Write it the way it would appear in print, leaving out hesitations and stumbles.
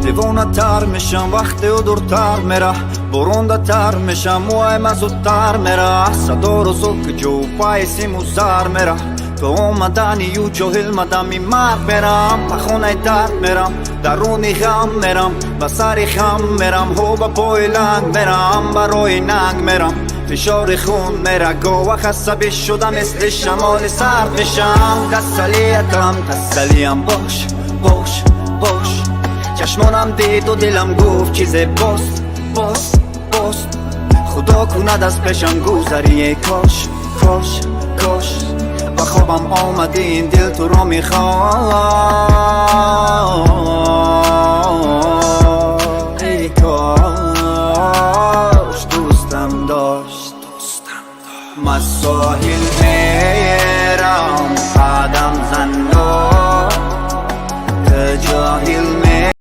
دیوانه تر میشم وقتی او دورتر میره برونده تر میشم موهایم زودتر میره صدا رو زک جو پای سیمو زر میره تو اومدنی و جاهل مدمی مرگ میرم به خونه درد میرم درونی غم میرم به سری خم میرم هو به پای لنگ میرم برای ننگ میرم فشار خون میره گوه خسته شدم مثل شمال سرد میشم تسلیم باش باش باش چشمانم دید و دلم گفت چیز باست باست باست خدا کند از پیشم گذری کاش کاش کاش و خوابم آمده این دل تو را میخواد